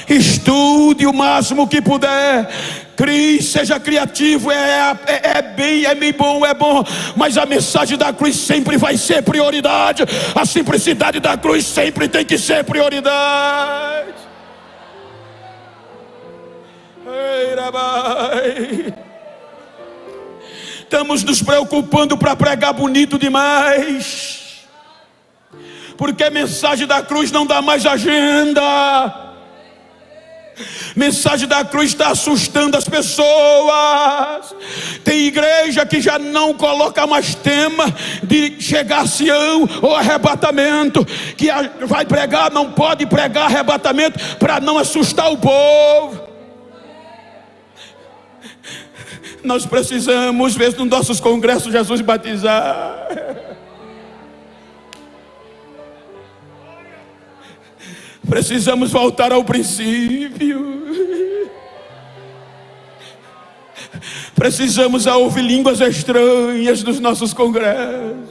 Estude o máximo que puder. Seja criativo, é bem bom, é bom. Mas a mensagem da cruz sempre vai ser prioridade. A simplicidade da cruz sempre tem que ser prioridade. Estamos nos preocupando para pregar bonito demais, porque a mensagem da cruz não dá mais agenda. Mensagem da cruz está assustando as pessoas. Tem igreja que já não coloca mais tema de chegar a Sião ou arrebatamento, que vai pregar, não pode pregar arrebatamento para não assustar o povo. Nós precisamos ver nos nossos congressos Jesus batizar. Precisamos voltar ao princípio. Precisamos ouvir línguas estranhas nos nossos congressos.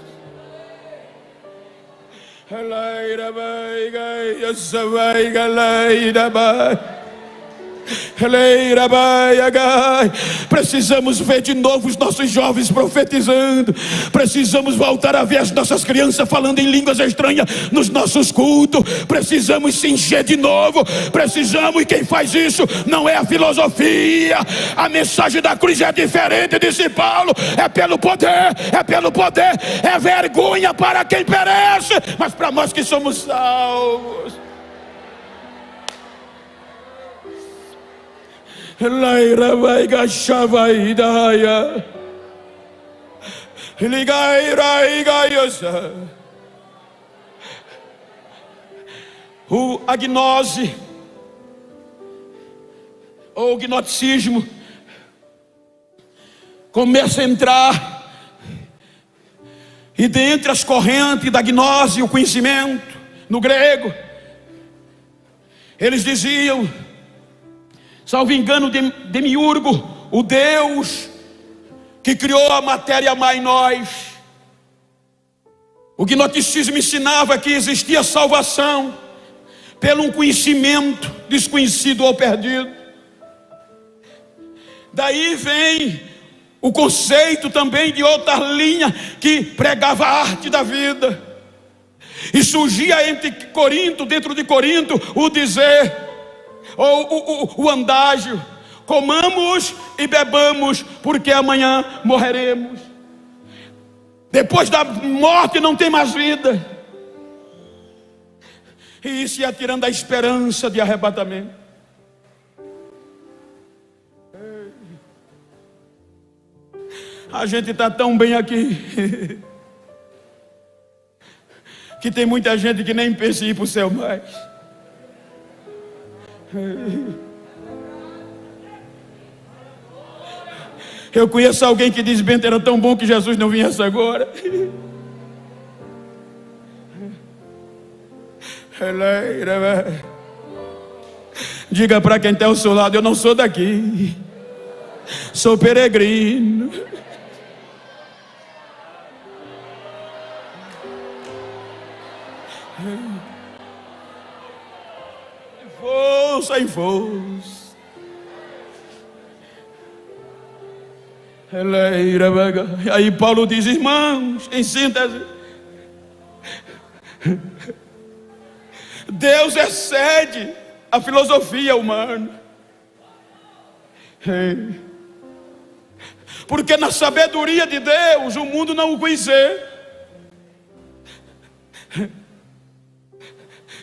Precisamos ver de novo os nossos jovens profetizando. Precisamos voltar a ver as nossas crianças falando em línguas estranhas nos nossos cultos. Precisamos se encher de novo. Precisamos, e quem faz isso não é a filosofia. A mensagem da cruz é diferente, disse Paulo. É pelo poder, é pelo poder. É vergonha para quem perece, mas para nós que somos salvos. Laira vai gachava ideia, ligaira igaiosa. O agnose ou gnosticismo começa a entrar, e dentre as correntes da gnose, o conhecimento no grego, eles diziam, salvo engano, Demiurgo, o Deus que criou a matéria má em nós. O gnosticismo ensinava que existia salvação pelo um conhecimento desconhecido ou perdido. Daí vem o conceito também de outra linha que pregava a arte da vida. E surgia dentro de Corinto, o dizer, ou o andágio: comamos e bebamos, porque amanhã morreremos. Depois da morte não tem mais vida. E isso ia tirando a esperança de arrebatamento. A gente está tão bem aqui que tem muita gente que nem pensa em ir para o céu mais. Eu conheço alguém que diz: Bento, era tão bom que Jesus não viesse agora. Diga para quem está ao seu lado: eu não sou daqui, sou peregrino. Força em força. Aí Paulo diz: irmãos, em síntese, Deus excede a filosofia humana. Porque na sabedoria de Deus o mundo não o conheceu.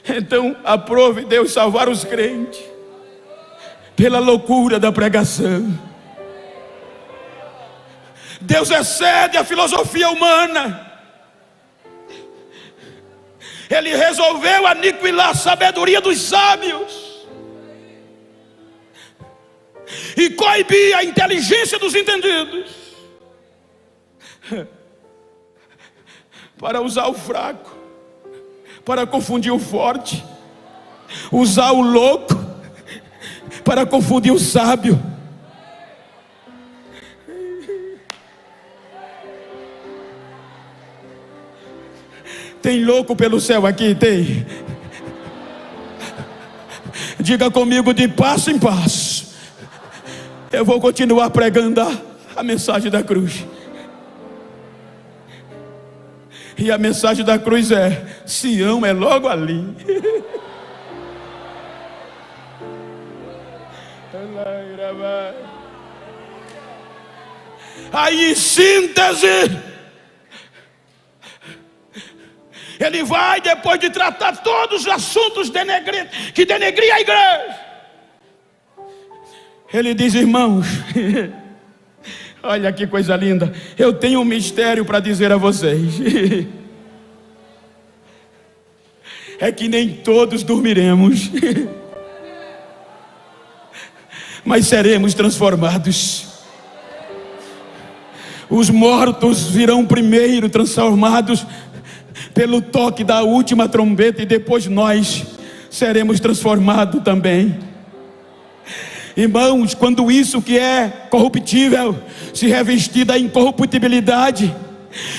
Então aprove Deus salvar os crentes pela loucura da pregação. Deus excede a filosofia humana. Ele resolveu aniquilar a sabedoria dos sábios e coibir a inteligência dos entendidos, para usar o fraco, para confundir o forte, usar o louco para confundir o sábio. Tem louco pelo céu aqui? Tem. Diga comigo: de passo em passo eu vou continuar pregando a mensagem da cruz. E a mensagem da cruz é: Sião é logo ali. Aí, em síntese, ele vai, depois de tratar todos os assuntos que denegriam a igreja, ele diz: irmãos, olha que coisa linda, eu tenho um mistério para dizer a vocês. É que nem todos dormiremos, mas seremos transformados. Os mortos virão primeiro transformados pelo toque da última trombeta, e depois nós seremos transformados também. Irmãos, quando isso que é corruptível se revestir da incorruptibilidade,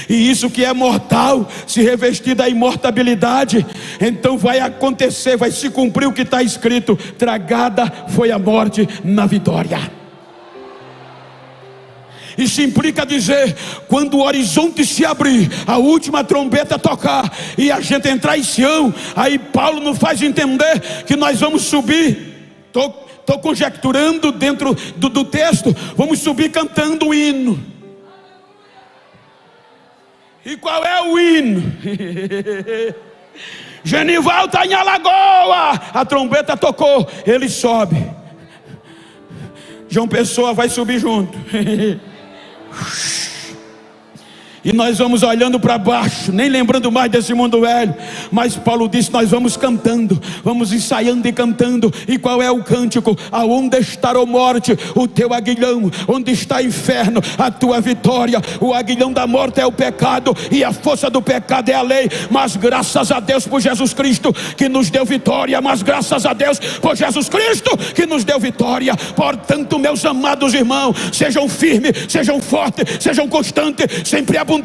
E isso que é mortal se revestir da imortabilidade. Então vai acontecer, vai se cumprir o que está escrito: tragada foi a morte na vitória. Isso implica dizer, quando o horizonte se abrir, a última trombeta tocar e a gente entrar em Sião, aí Paulo nos faz entender que nós vamos subir. Estou conjecturando dentro do texto, vamos subir cantando o hino. E qual é o hino? Genival está em Alagoa, a trombeta tocou, ele sobe. João Pessoa vai subir junto. E nós vamos olhando para baixo, nem lembrando mais desse mundo velho. Mas Paulo disse, nós vamos cantando, vamos ensaiando e cantando. E qual é o cântico? Aonde está, ó morte, o teu aguilhão? Onde está, inferno, a tua vitória? O aguilhão da morte é o pecado, e a força do pecado é a lei. Mas graças a Deus por Jesus Cristo que nos deu vitória. Mas graças a Deus por Jesus Cristo que nos deu vitória. Portanto, meus amados irmãos, sejam firmes, sejam fortes, sejam constantes, sempre abundantes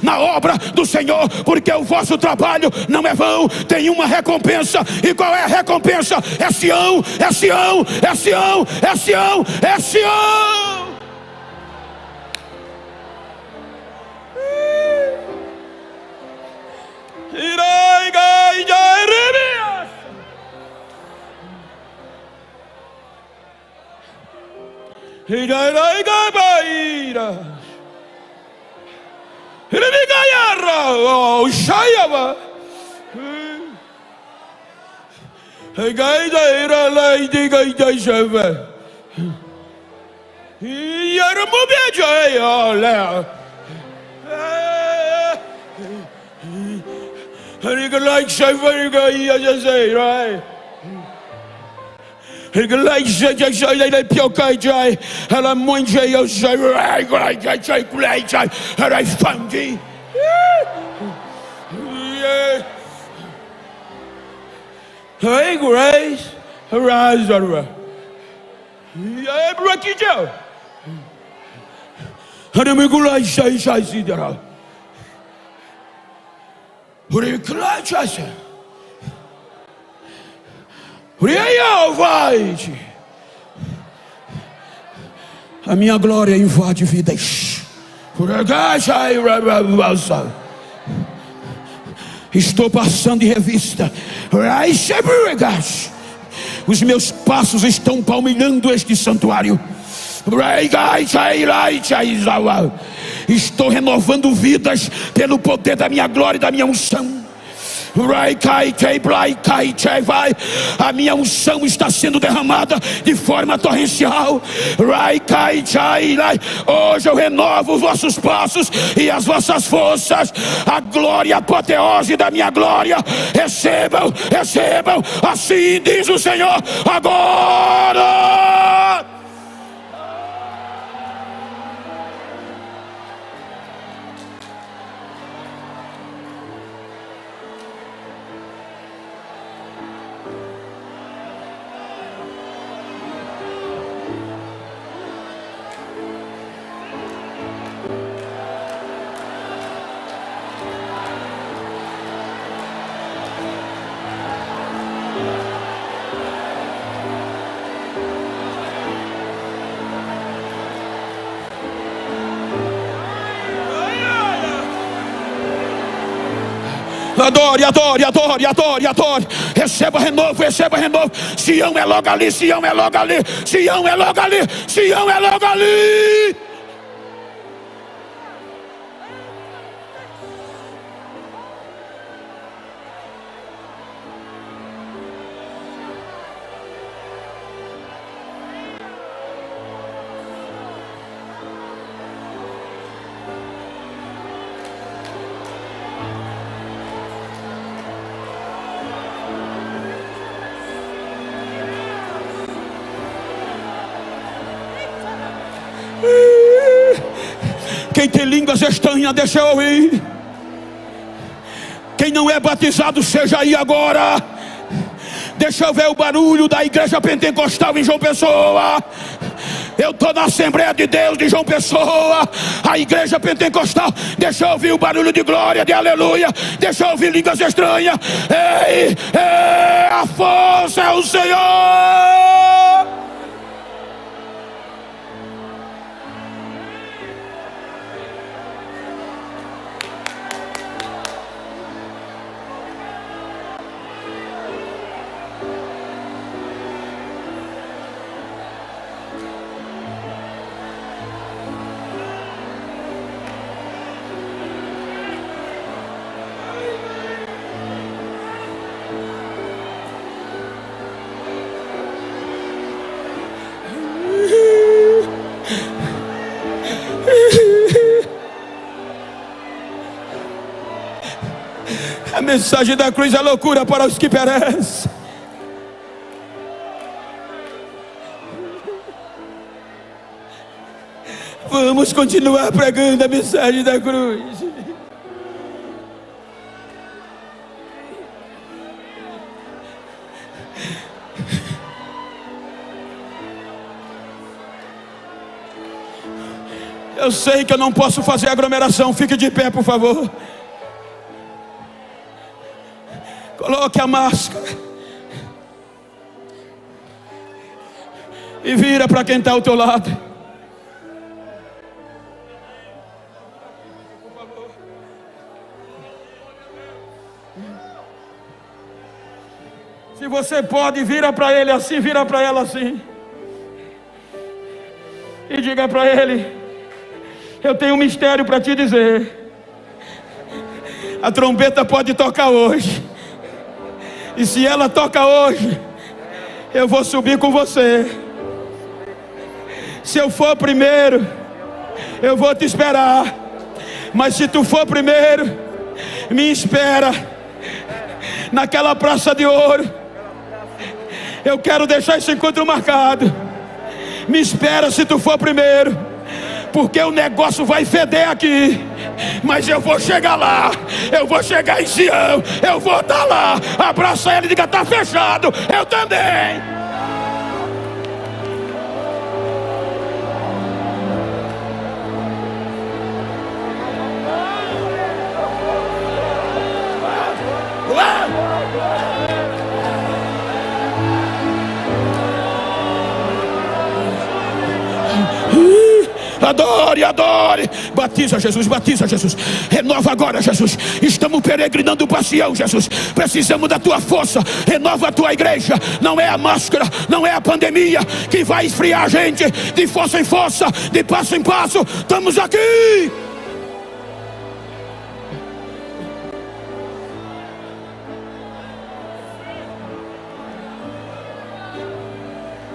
na obra do Senhor, porque o vosso trabalho não é vão, tem uma recompensa. E qual é a recompensa? É Sião, é Sião, é Sião, é Sião, é Sião. Oh, Shayava. Hey, guys, I like the guy that shave. You're a movie, Jay. Oh, Leo. And you can like shave, you just say, right? You can like shave, like Piokai Jay. And I'm one Jay, you say, right, and I found you. Hey, Grace, arise, Arva. Yeah, break it down. And I'm going to say, see that. What do you cry, Chassa? What do you vai? A minha glória invade vidas. Por agacha, estou passando em revista. Os meus passos estão palmilhando este santuário. Estou renovando vidas pelo poder da minha glória e da minha unção. A minha unção está sendo derramada de forma torrencial. Hoje eu renovo os vossos passos e as vossas forças. A glória, a apoteose da minha glória. Recebam, recebam. Assim diz o Senhor. Agora. Adore, adore, adore, adore, adore. Receba renovo, receba renovo. Sião é logo ali, Sião é logo ali, Sião é logo ali, Sião é logo ali. Quem tem línguas estranhas, deixa eu ouvir. Quem não é batizado, seja aí agora. Deixa eu ver o barulho da igreja pentecostal em João Pessoa. Eu estou na Assembleia de Deus de João Pessoa, a igreja pentecostal. Deixa eu ouvir o barulho de glória, de aleluia. Deixa eu ouvir línguas estranhas. Ei, ei, a força é o Senhor. A mensagem da cruz é loucura para os que perecem. Vamos continuar pregando a mensagem da cruz. Eu sei que eu não posso fazer aglomeração. Fique de pé, por favor. Coloque a máscara e vira para quem está ao teu lado. Se você pode, vira para ele assim, vira para ela assim. E diga para ele: eu tenho um mistério para te dizer. A trombeta pode tocar hoje. E se ela toca hoje, eu vou subir com você. Se eu for primeiro, eu vou te esperar. Mas se tu for primeiro, me espera naquela praça de ouro. Eu quero deixar esse encontro marcado. Me espera se tu for primeiro, porque o negócio vai feder aqui. Mas eu vou chegar lá. Eu vou chegar em Sião. Eu vou estar lá. Abraça ele e diga: está fechado. Eu também. Adore, adore. Batiza Jesus, batiza Jesus. Renova agora, Jesus. Estamos peregrinando para Sião, Jesus. Precisamos da tua força. Renova a tua igreja. Não é a máscara, não é a pandemia que vai esfriar a gente. De força em força, de passo em passo. Estamos aqui.